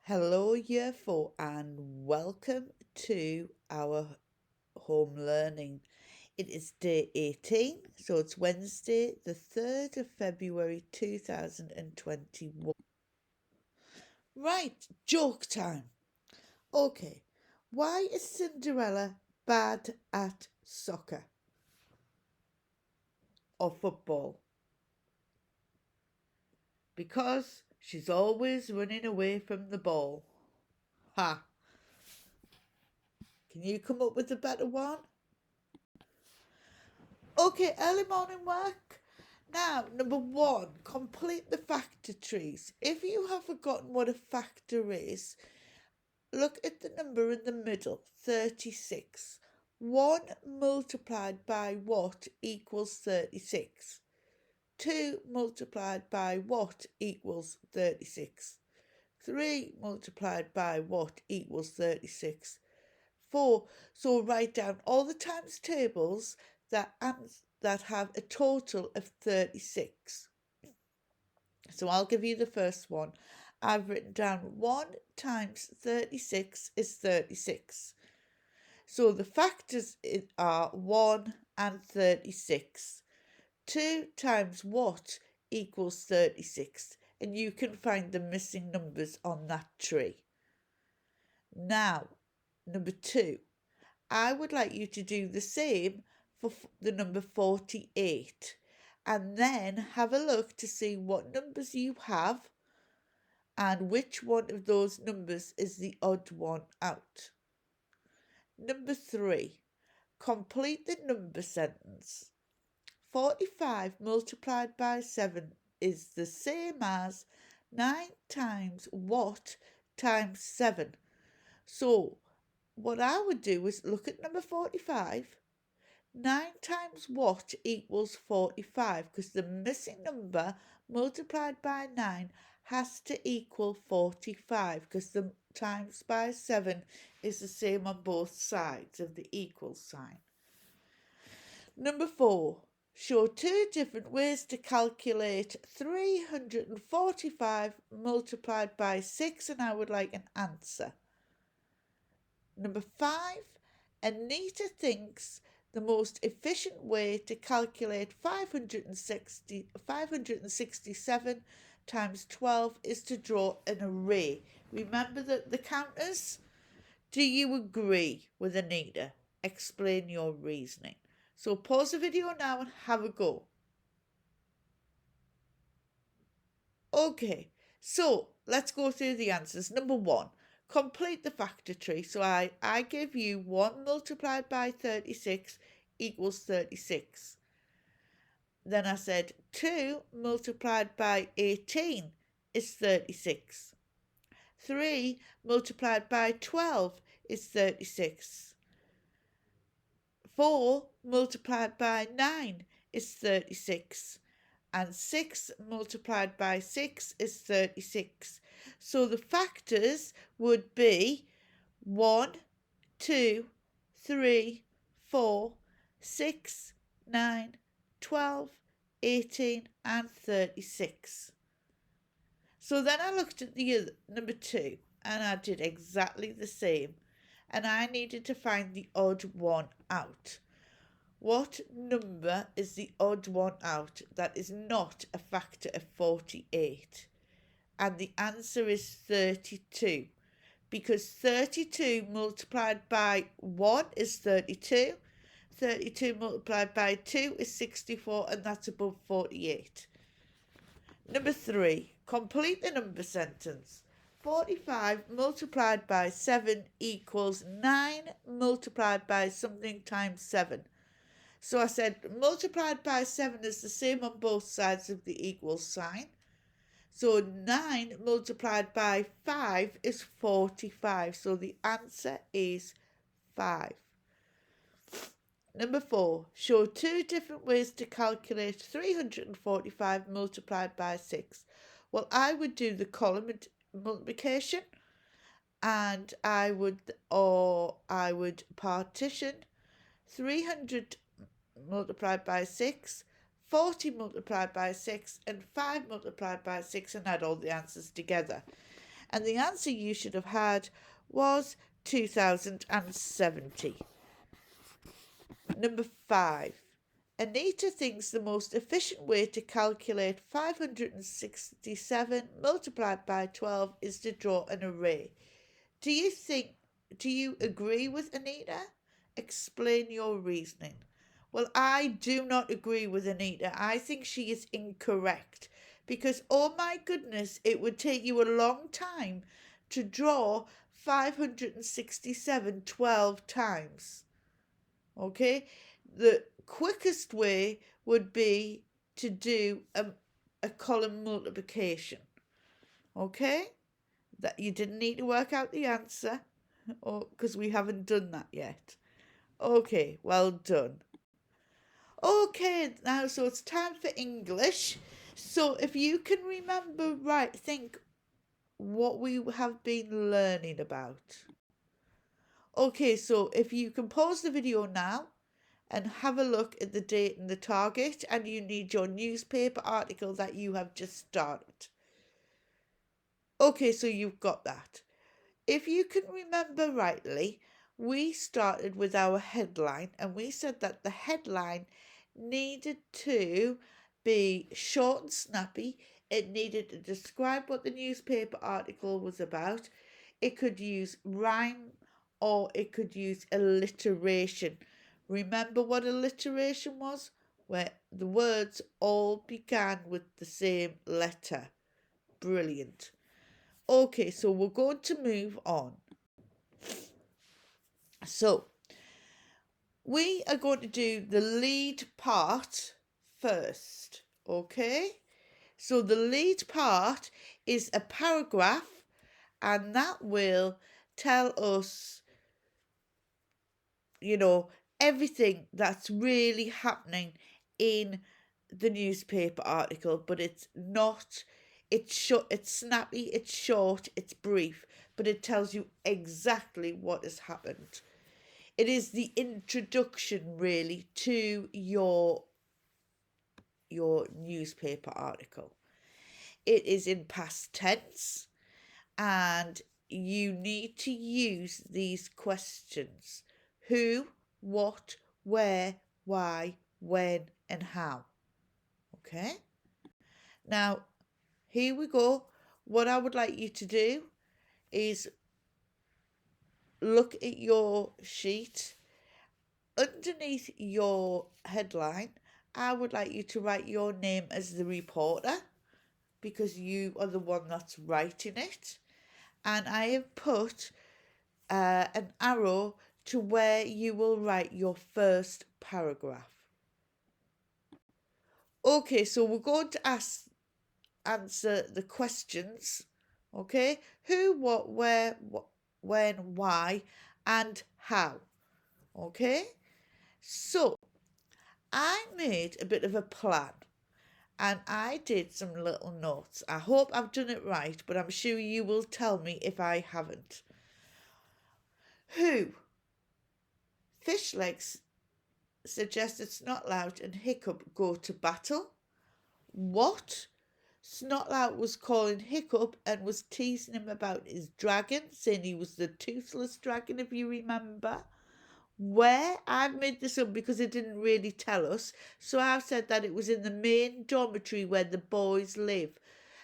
Hello, Year 4, and welcome to our home learning. It is day 18, so it's Wednesday, the 3rd of February 2021. Right, joke time. Okay, why is Cinderella bad at soccer or football? Because she's always running away from the ball. Ha! Can you come up with a better one? Okay, early morning work. Now, number one, complete the factor trees. If you have forgotten what a factor is, look at the number in the middle, 36. 1 multiplied by what equals 36? 2 multiplied by what equals 36? 3 multiplied by what equals 36? 4. So write down all the times tables that have a total of 36. So I'll give you the first one. I've written down 1 times 36 is 36. So the factors are 1 and 36. 2 times what equals 36. And you can find the missing numbers on that tree. Now, number 2. I would like you to do the same for the number 48 and then have a look to see what numbers you have and which one of those numbers is the odd one out. Number 3, complete the number sentence. 45 multiplied by 7 is the same as 9 times what times 7. So what I would do is look at number 45. 9 times what equals 45, because the missing number multiplied by 9 has to equal 45, because the times by 7 is the same on both sides of the equal sign. Number 4. Show 2 different ways to calculate 345 multiplied by 6, and I would like an answer. Number 5. Anita thinks the most efficient way to calculate 567 times 12 is to draw an array. Remember the counters? Do you agree with Anita? Explain your reasoning. So pause the video now and have a go. Okay, so let's go through the answers. Number 1. Complete the factor tree. So I gave you 1 multiplied by 36 equals 36. Then I said 2 multiplied by 18 is 36. 3 multiplied by 12 is 36. 4 multiplied by 9 is 36. And 6 multiplied by 6 is 36. So the factors would be 1, 2, 3, 4, 6, 9, 12, 18 and 36. So then I looked at the other, number 2, and I did exactly the same. And I needed to find the odd one out. What number is the odd one out that is not a factor of 48? And the answer is 32, because 32 multiplied by 1 is 32. 32 multiplied by 2 is 64, and that's above 48. Number 3, complete the number sentence. 45 multiplied by 7 equals 9 multiplied by something times 7. So I said multiplied by 7 is the same on both sides of the equal sign. So 9 multiplied by 5 is 45. So the answer is 5. Number 4. Show 2 different ways to calculate 345 multiplied by 6. Well, I would do the column multiplication, and I would partition 300 multiplied by 6, 40 multiplied by 6 and 5 multiplied by 6 and add all the answers together. And the answer you should have had was 2070. Number 5. Anita thinks the most efficient way to calculate 567 multiplied by 12 is to draw an array. Do you agree with Anita? Explain your reasoning. Well, I do not agree with Anita. I think she is incorrect because, oh my goodness, it would take you a long time to draw 567 12 times. Okay? The quickest way would be to do a column multiplication. Okay? That you didn't need to work out the answer, because we haven't done that yet. Okay, well done. Okay, now so it's time for English. So if you can remember right, think what we have been learning about. Okay, so if you can pause the video now and have a look at the date and the target, and you need your newspaper article that you have just started. Okay, so you've got that. If you can remember rightly, we started with our headline and we said that the headline needed to be short and snappy. It needed to describe what the newspaper article was about. It could use rhyme or it could use alliteration. Remember what alliteration was? Where the words all began with the same letter. Brilliant. Okay, so we're going to move on. So, we are going to do the lead part first, okay? So the lead part is a paragraph, and that will tell us, everything that's really happening in the newspaper article, but it's snappy, it's short, it's brief, but it tells you exactly what has happened. It is the introduction, really, to your newspaper article. It is in past tense, and you need to use these questions: who, what, where, why, when, and how. Okay? Now, here we go. What I would like you to do is look at your sheet. Underneath your headline, I would like you to write your name as the reporter, because you are the one that's writing it. And I have put an arrow to where you will write your first paragraph. Okay, so we're going to answer the questions. Okay, who, what, where, when, why, and how. Okay, so I made a bit of a plan and I did some little notes. I hope I've done it right, but I'm sure you will tell me if I haven't. Who? Fish legs suggested Snotlout and Hiccup go to battle. What? Snotlout was calling Hiccup and was teasing him about his dragon, saying he was the toothless dragon, if you remember. Where? I've made this up because it didn't really tell us. So I've said that it was in the main dormitory where the boys live.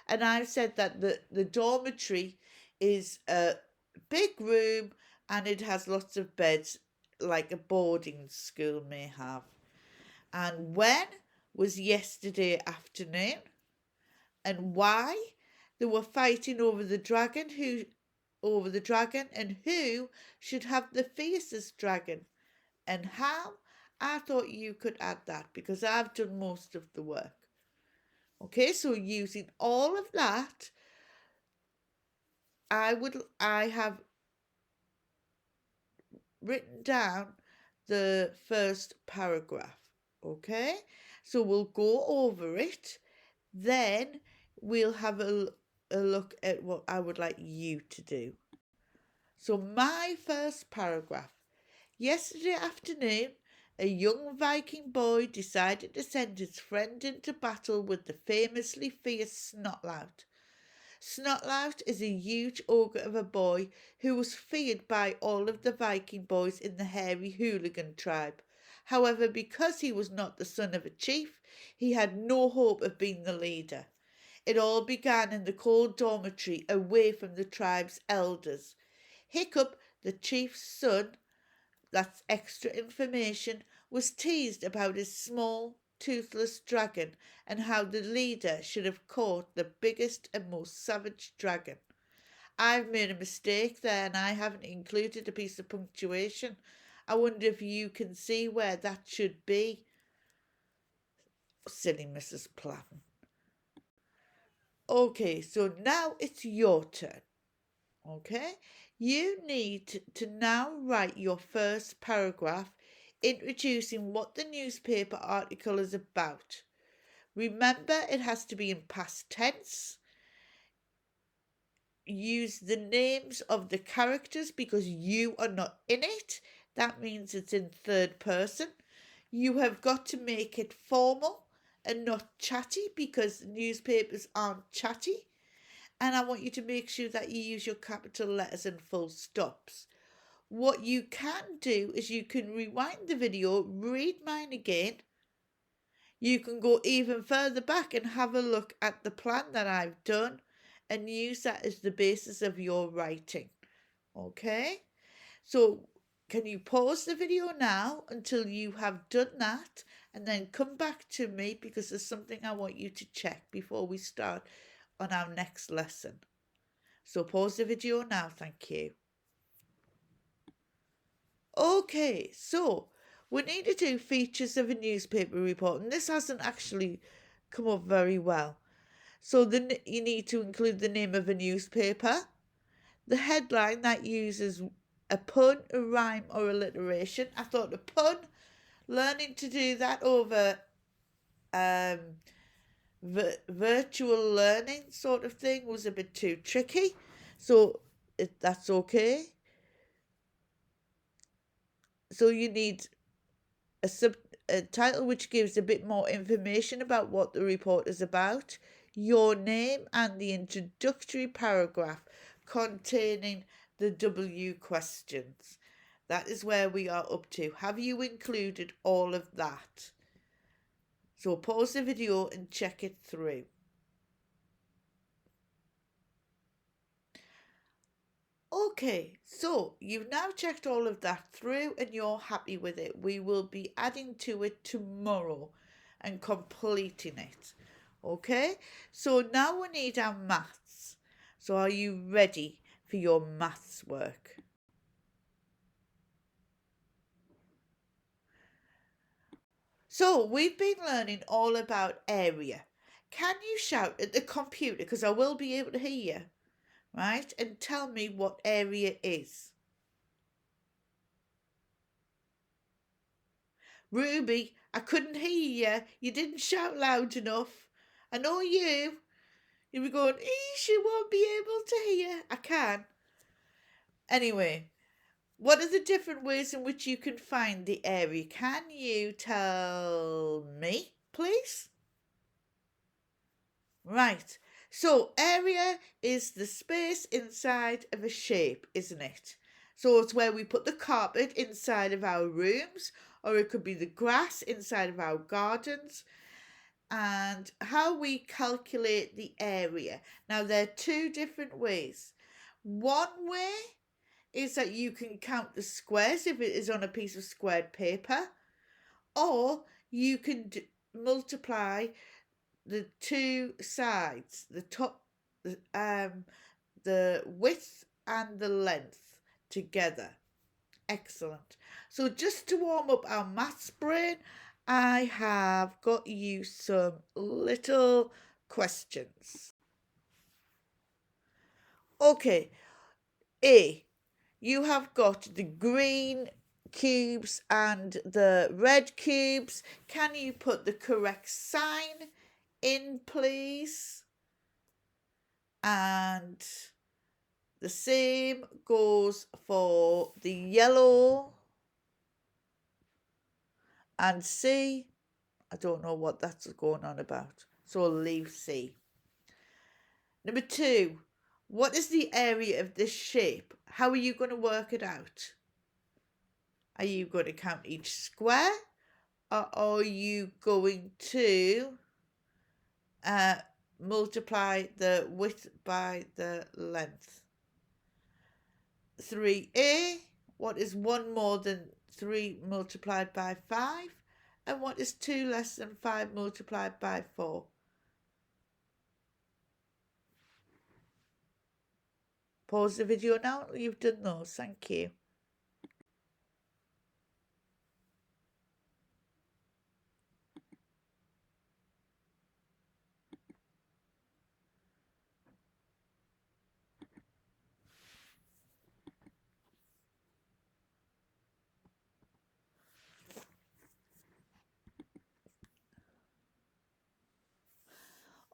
And I've said that the dormitory is a big room and it has lots of beds, like a boarding school may have. And when was yesterday afternoon. And why? They were fighting over the dragon and who should have the fiercest dragon. And how? I thought you could add that because I've done most of the work. Okay, so using all of that, I have written down the first paragraph. Okay, so we'll go over it, then we'll have a look at what I would like you to do. So my first paragraph. Yesterday afternoon, a young Viking boy decided to send his friend into battle with the famously fierce Snotlout. Snotlout is a huge ogre of a boy who was feared by all of the Viking boys in the hairy hooligan tribe. However, because he was not the son of a chief, he had no hope of being the leader. It all began in the cold dormitory away from the tribe's elders. Hiccup, the chief's son, that's extra information, was teased about his small, toothless dragon and how the leader should have caught the biggest and most savage dragon. I've made a mistake there and I haven't included a piece of punctuation. I wonder if you can see where that should be. Silly Mrs. Platten. Okay, so now it's your turn. Okay, you need to now write your first paragraph introducing what the newspaper article is about. Remember, it has to be in past tense. Use the names of the characters because you are not in it. That means it's in third person. You have got to make it formal and not chatty because newspapers aren't chatty. And I want you to make sure that you use your capital letters and full stops. What you can do is you can rewind the video, read mine again. You can go even further back and have a look at the plan that I've done and use that as the basis of your writing. Okay? So can you pause the video now until you have done that and then come back to me because there's something I want you to check before we start on our next lesson. So pause the video now, thank you. Okay, so we need to do features of a newspaper report, and this hasn't actually come up very well. So you need to include the name of a newspaper, the headline that uses a pun, a rhyme, or alliteration. I thought a pun, learning to do that over virtual learning sort of thing was a bit too tricky, so that's okay. So you need a title which gives a bit more information about what the report is about, your name, and the introductory paragraph containing the W questions. That is where we are up to. Have you included all of that? So pause the video and check it through. Okay, so you've now checked all of that through and you're happy with it. We will be adding to it tomorrow and completing it. Okay, so now we need our maths. So are you ready for your maths work? So we've been learning all about area. Can you shout at the computer, because I will be able to hear you, right? And tell me what area is. Ruby, I couldn't hear you. You didn't shout loud enough. I know you. You were going, she won't be able to hear. I can. Anyway, what are the different ways in which you can find the area? Can you tell me, please? Right. So area is the space inside of a shape, isn't it? So it's where we put the carpet inside of our rooms, or it could be the grass inside of our gardens, and how we calculate the area. Now, there are two different ways. One way is that you can count the squares if it is on a piece of squared paper, or you can multiply the two sides, the top, the width and the length together. Excellent. So just to warm up our maths brain, I have got you some little questions. Okay, A, you have got the green cubes and the red cubes. Can you put the correct sign in, please? And the same goes for the yellow and C. I don't know what that's going on about, so I'll leave C. Number 2, what is the area of this shape? How are you going to work it out? Are you going to count each square, or are you going to multiply the width by the length? 3a, what is 1 more than 3 multiplied by 5? And what is 2 less than 5 multiplied by 4? Pause the video now. You've done those. Thank you.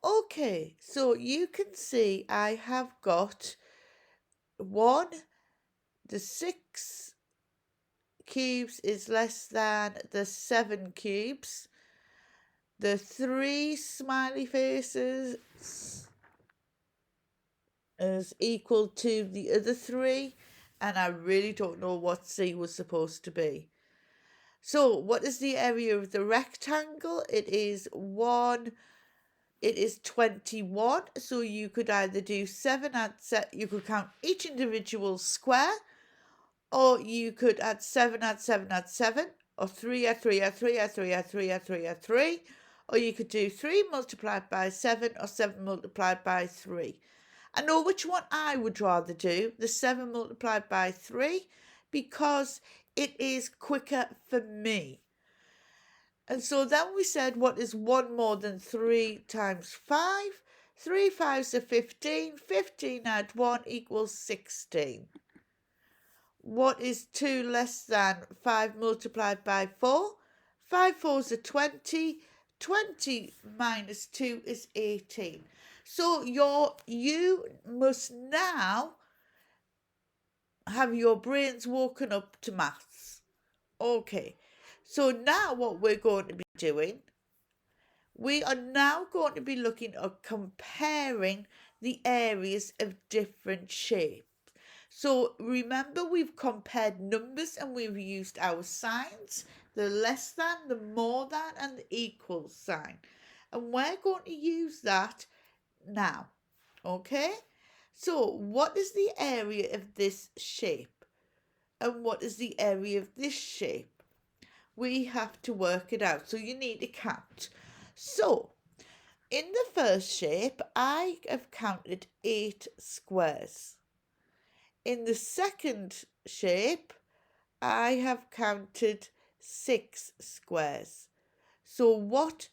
Okay, so you can see I have got 1, the 6 cubes is less than the 7 cubes. The 3 smiley faces is equal to the other 3, and I really don't know what C was supposed to be. So what is the area of the rectangle? It is 21. So you could either do 7 you could count each individual square, or you could add 7 add 7 add 7, or 3 add 3 add 3 add 3 add 3 add 3 add 3, or you could do 3 multiplied by 7 or 7 multiplied by 3. I know which one I would rather do, the 7 multiplied by 3, because it is quicker for me. And so then we said, what is 1 more than 3 times 5? 3 5s are 15. 15 add 1 equals 16. What is 2 less than 5 multiplied by 4? 5 4s are 20. 20 minus 2 is 18. So you must now have your brains woken up to maths. Okay, so now what we're going to be doing, we are now going to be looking at comparing the areas of different shapes. So remember, we've compared numbers and we've used our signs, the less than, the more than, and the equal sign. And we're going to use that now. Okay? So what is the area of this shape? And what is the area of this shape? We have to work it out. So you need to count. So in the first shape, I have counted 8 squares. In the second shape, I have counted 6 squares. So what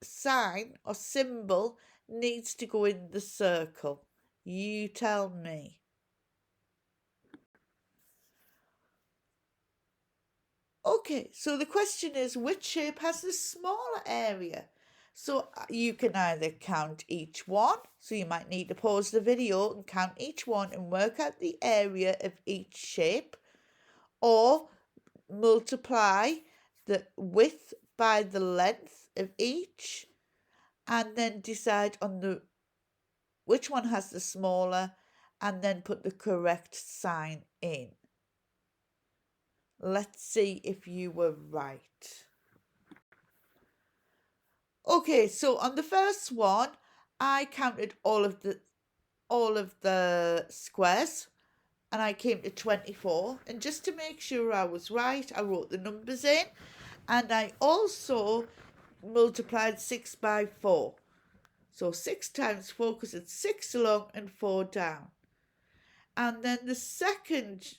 sign or symbol needs to go in the circle? You tell me. Okay, so the question is, which shape has the smaller area? So you can either count each one, so you might need to pause the video and count each one and work out the area of each shape, or multiply the width by the length of each, and then decide on which one has the smaller, and then put the correct sign in. Let's see if you were right. Okay, so on the first one, I counted all of the squares, and I came to 24. And just to make sure I was right, I wrote the numbers in, and I also multiplied 6 by 4. So 6 times 4, because it's 6 along and 4 down. And then the second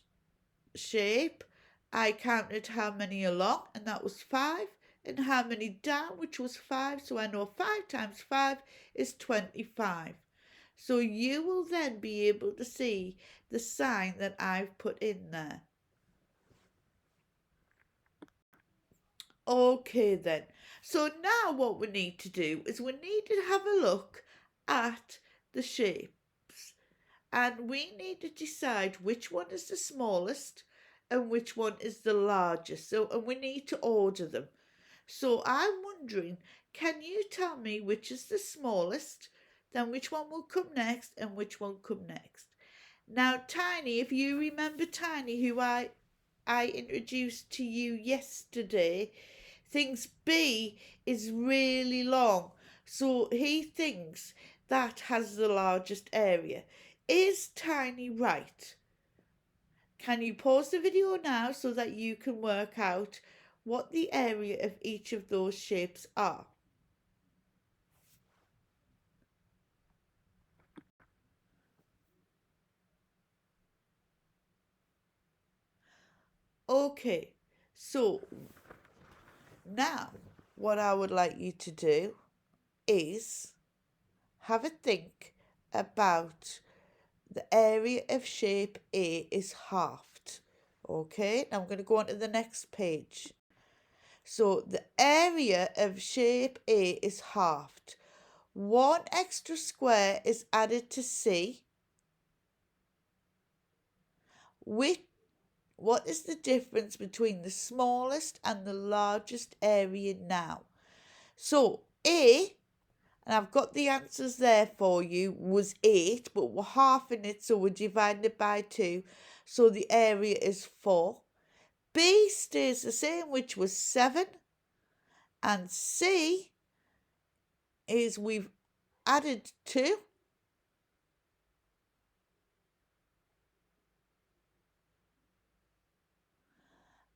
shape, I counted how many along, and that was 5. And how many down, which was 5. So I know 5 times 5 is 25. So you will then be able to see the sign that I've put in there. Okay then. So now what we need to do is we need to have a look at the shapes. And we need to decide which one is the smallest and which one is the largest. And we need to order them. So I'm wondering, Can you tell me which is the smallest, then which one will come next, and which will come next? Now, Tiny, if you remember Tiny, who I introduced to you yesterday, thinks B is really long. So he thinks that has the largest area. Is Tiny right? Can you pause the video now so that you can work out what the area of each of those shapes are? Okay, so now what I would like you to do is have a think about the area of shape A is halved. Okay, now I'm going to go on to the next page. So the area of shape A is halved. One extra square is added to C. What is the difference between the smallest and the largest area now? So A, and I've got the answers there for you, was 8, but we're halving it, so we're dividing it by 2. So the area is 4. B stays the same, which was 7. And C is we've added 2.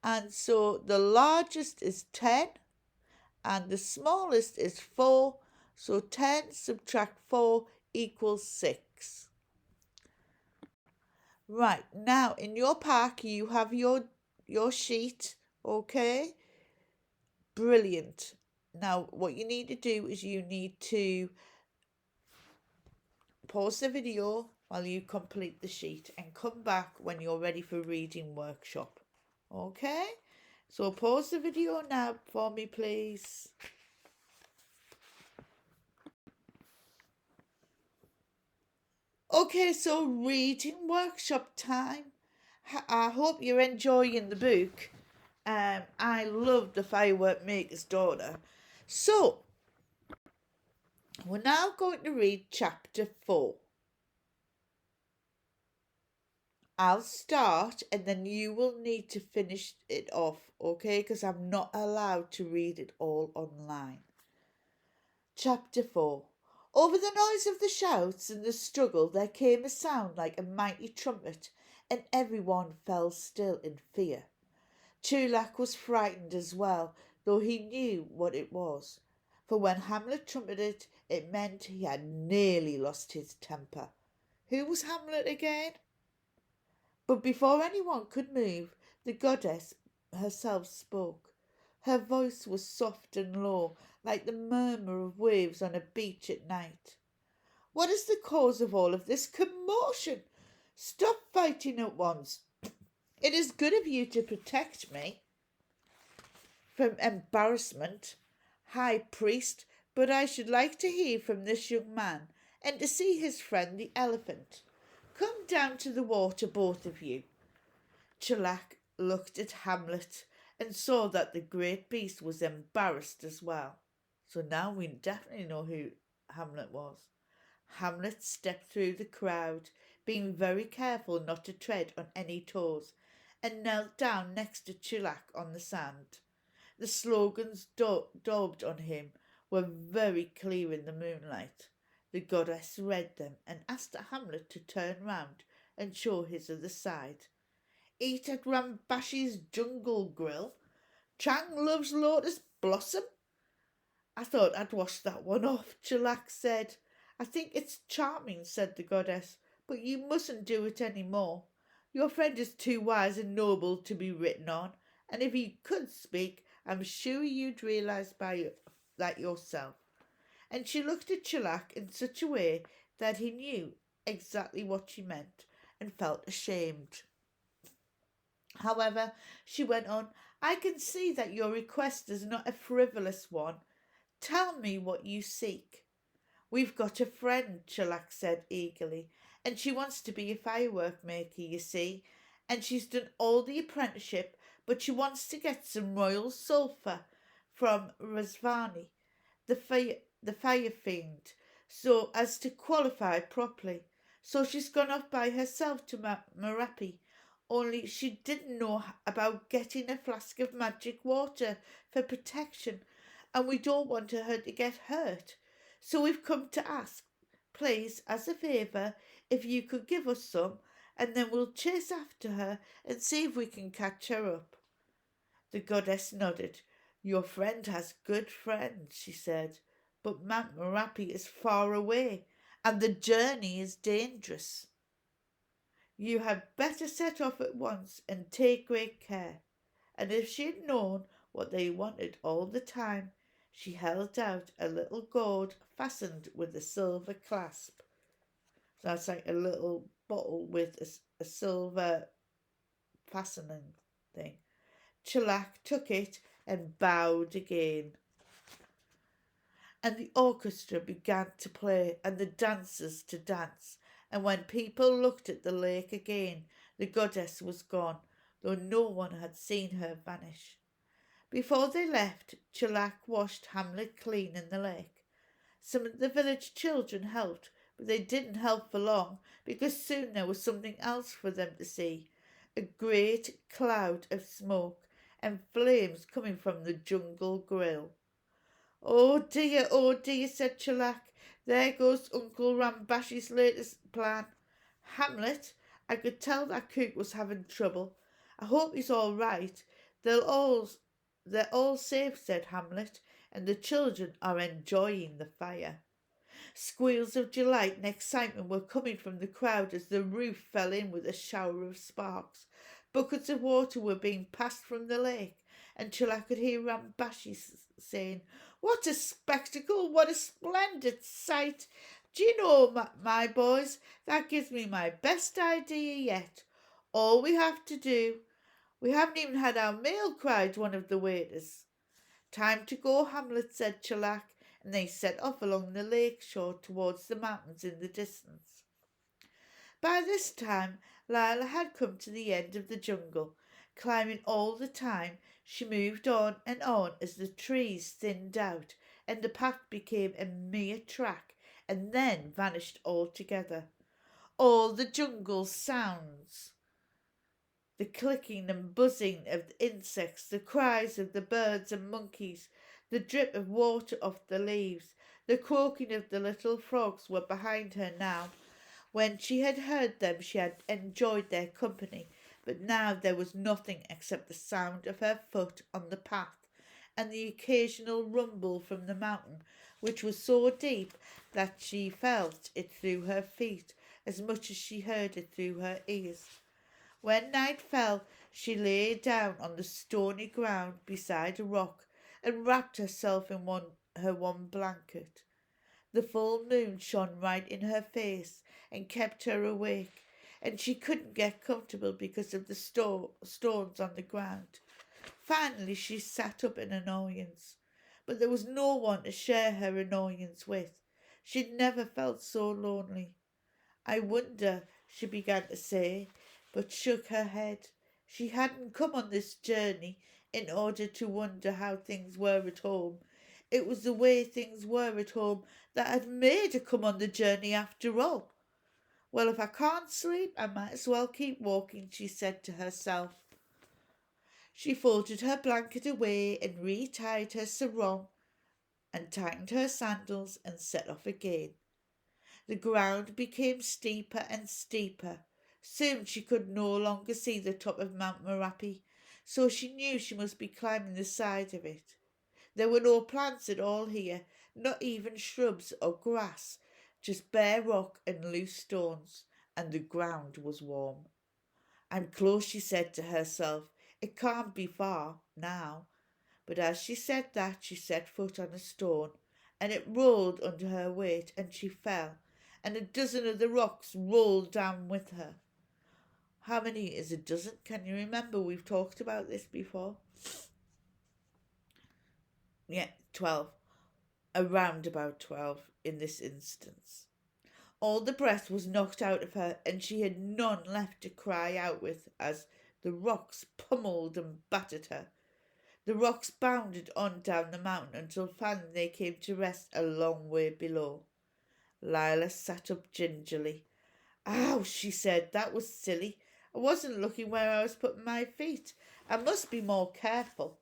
And so the largest is 10 and the smallest is 4. So 10 subtract 4 equals 6. Right, now in your pack you have your sheet, okay? Brilliant. Now what you need to do is you need to pause the video while you complete the sheet and come back when you're ready for reading workshop. Okay? So pause the video now for me, please. Okay, so reading workshop time. I hope you're enjoying the book. I love The Firework Maker's Daughter. So, we're now going to read chapter 4. I'll start and then you will need to finish it off, okay? Because I'm not allowed to read it all online. Chapter 4. Over the noise of the shouts and the struggle there came a sound like a mighty trumpet, and everyone fell still in fear. Chulak was frightened as well, though he knew what it was. For when Hamlet trumpeted, it meant he had nearly lost his temper. Who was Hamlet again? But before anyone could move, the goddess herself spoke. Her voice was soft and low, like the murmur of waves on a beach at night. What is the cause of all of this commotion? Stop fighting at once. It is good of you to protect me from embarrassment, High Priest, but I should like to hear from this young man and to see his friend the elephant. Come down to the water, both of you. Chulak looked at Hamlet and saw that the great beast was embarrassed as well. So now we definitely know who Hamlet was. Hamlet stepped through the crowd, being very careful not to tread on any toes, and knelt down next to Chulak on the sand. The slogans daubed on him were very clear in the moonlight. The goddess read them and asked Hamlet to turn round and show his other side. Eat at Rambashi's Jungle Grill. Chang loves Lotus Blossom. I thought I'd wash that one off, Chulak said. I think it's charming, said the goddess, but you mustn't do it any more. Your friend is too wise and noble to be written on, and if he could speak, I'm sure you'd realise that yourself. And she looked at Chulak in such a way that he knew exactly what she meant and felt ashamed. However, she went on, I can see that your request is not a frivolous one. Tell me what you seek. We've got a friend, Chulak said eagerly, and she wants to be a firework maker, you see, and she's done all the apprenticeship, but she wants to get some royal sulphur from Razvani. the fire fiend so as to qualify properly. So she's gone off by herself to Marapi. Only she didn't know about getting a flask of magic water for protection, and we don't want her to get hurt. So we've come to ask, please, as a favour, if you could give us some, and then we'll chase after her and see if we can catch her up. The goddess nodded. Your friend has good friends, she said, but Mount Merapi is far away, and the journey is dangerous. You had better set off at once and take great care. And if she had known what they wanted all the time, she held out a little gourd fastened with a silver clasp. So that's like a little bottle with a silver fastening thing. Chelak took it and bowed again. And the orchestra began to play and the dancers to dance. And when people looked at the lake again, the goddess was gone, though no one had seen her vanish. Before they left, Chelak washed Hamlet clean in the lake. Some of the village children helped, but they didn't help for long, because soon there was something else for them to see. A great cloud of smoke and flames coming from the jungle grill. Oh dear, said Chelak. There goes Uncle Rambashi's latest plan. Hamlet, I could tell that cook was having trouble. I hope he's all right. They're all safe, said Hamlet, and the children are enjoying the fire. Squeals of delight and excitement were coming from the crowd as the roof fell in with a shower of sparks. Buckets of water were being passed from the lake, until I could hear Rambashi saying, What a spectacle! What a splendid sight! Do you know, my boys, that gives me my best idea yet. All we have to do. We haven't even had our meal, cried one of the waiters. Time to go, Hamlet, said Chelak, and they set off along the lake shore towards the mountains in the distance. By this time, Lila had come to the end of the jungle. Climbing all the time, she moved on and on as the trees thinned out and the path became a mere track and then vanished altogether. All the jungle sounds, the clicking and buzzing of the insects, the cries of the birds and monkeys, the drip of water off the leaves, the croaking of the little frogs were behind her now. When she had heard them, she had enjoyed their company, but now there was nothing except the sound of her foot on the path and the occasional rumble from the mountain, which was so deep that she felt it through her feet as much as she heard it through her ears. When night fell, she lay down on the stony ground beside a rock and wrapped herself in her one blanket. The full moon shone right in her face and kept her awake, and she couldn't get comfortable because of the stones on the ground. Finally she sat up in annoyance, but there was no one to share her annoyance with. She'd never felt so lonely. I wonder, she began to say, but shook her head. She hadn't come on this journey in order to wonder how things were at home. It was the way things were at home that had made her come on the journey after all. Well, if I can't sleep, I might as well keep walking, she said to herself. She folded her blanket away and retied her sarong and tightened her sandals and set off again. The ground became steeper and steeper. Soon she could no longer see the top of Mount Merapi, so she knew she must be climbing the side of it. There were no plants at all here, not even shrubs or grass, just bare rock and loose stones, and the ground was warm. I'm close, she said to herself. It can't be far now. But as she said that, she set foot on a stone, and it rolled under her weight, and she fell, and a dozen of the rocks rolled down with her. How many is a dozen? Can you remember? We've talked about this before. Yeah, 12. Around about 12 in this instance. All the breath was knocked out of her, and she had none left to cry out with as the rocks pummeled and battered her. The rocks bounded on down the mountain until finally they came to rest a long way below. Lila sat up gingerly. "Ow," she said, "that was silly. I wasn't looking where I was putting my feet. I must be more careful."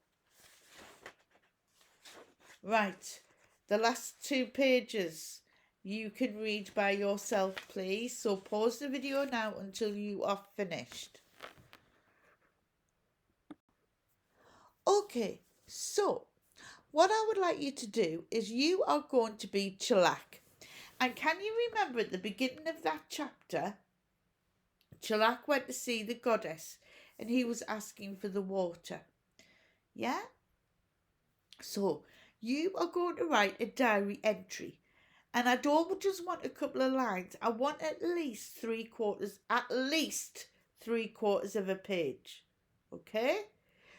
Right, the last 2 pages you can read by yourself, please. So pause the video now until you are finished. Okay, so what I would like you to do is you are going to be Chelak. And can you remember at the beginning of that chapter, Chelak went to see the goddess and he was asking for the water? Yeah? So you are going to write a diary entry. And I don't just want a couple of lines. I want at least three quarters of a page. Okay?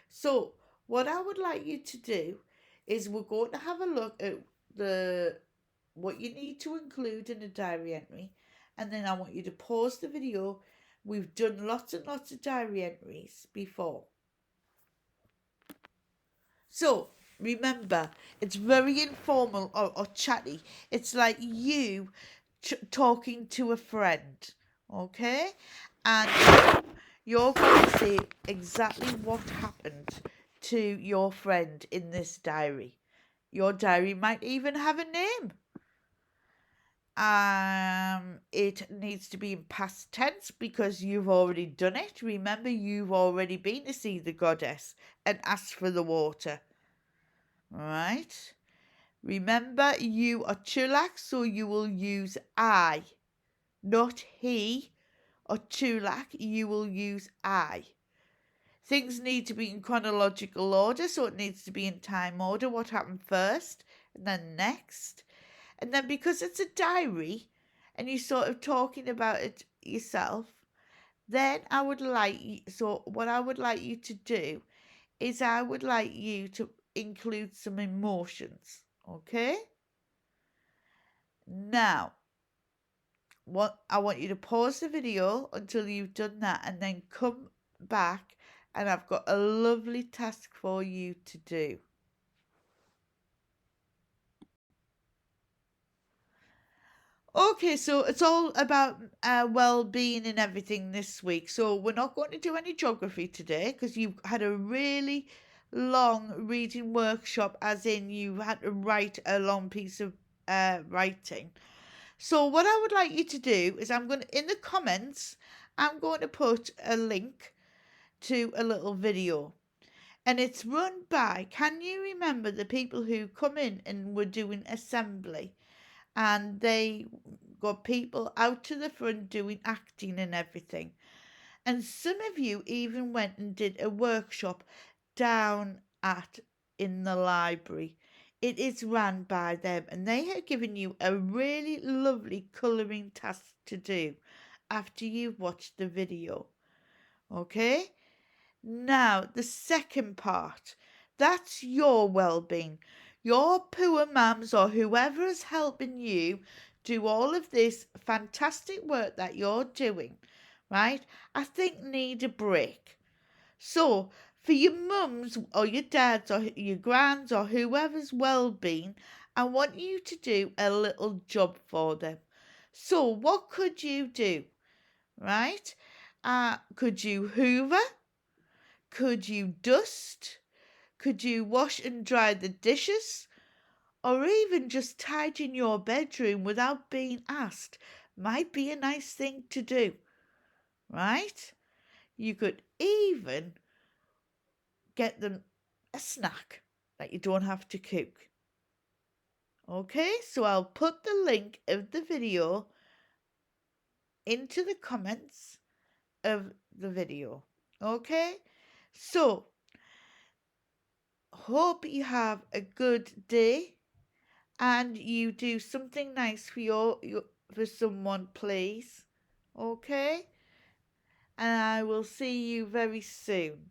So what I would like you to do is we're going to have a look at what you need to include in a diary entry, and then I want you to pause the video. We've done lots and lots of diary entries before. So remember, it's very informal or chatty. It's like you talking to a friend, okay? And you're going to say exactly what happened to your friend in this diary. Your diary might even have a name. It needs to be in past tense because you've already done it. Remember, you've already been to see the goddess and asked for the water. Right? Remember, you are Chulak, so you will use I, not he. Or Chulak, you will use I. Things need to be in chronological order, so it needs to be in time order. What happened first, and then next. And then because it's a diary and you're sort of talking about it yourself, then what I would like you to do is I would like you to include some emotions, okay? Now, I want you to pause the video until you've done that and then come back and I've got a lovely task for you to do. Okay, so it's all about well-being and everything this week. So we're not going to do any geography today because you've had a really long reading workshop, as in you had to write a long piece of writing. So what I would like you to do is in the comments, I'm going to put a link to a little video. And it's run by, can you remember the people who come in and were doing assembly? And they got people out to the front doing acting and everything. And some of you even went and did a workshop down in the library. It is run by them and they have given you a really lovely colouring task to do after you've watched the video. Okay? Now, the second part, that's your well-being. Your poor mums or whoever is helping you do all of this fantastic work that you're doing, right? I think need a break. So, for your mums or your dads or your grands or whoever's well-being, I want you to do a little job for them. So, what could you do, right? Could you hoover? Could you dust? Could you wash and dry the dishes? Or even just tidying your bedroom without being asked might be a nice thing to do, right? You could even get them a snack that you don't have to cook. Okay, so I'll put the link of the video into the comments of the video. Okay, so hope you have a good day and you do something nice for someone, please. Okay, and I will see you very soon.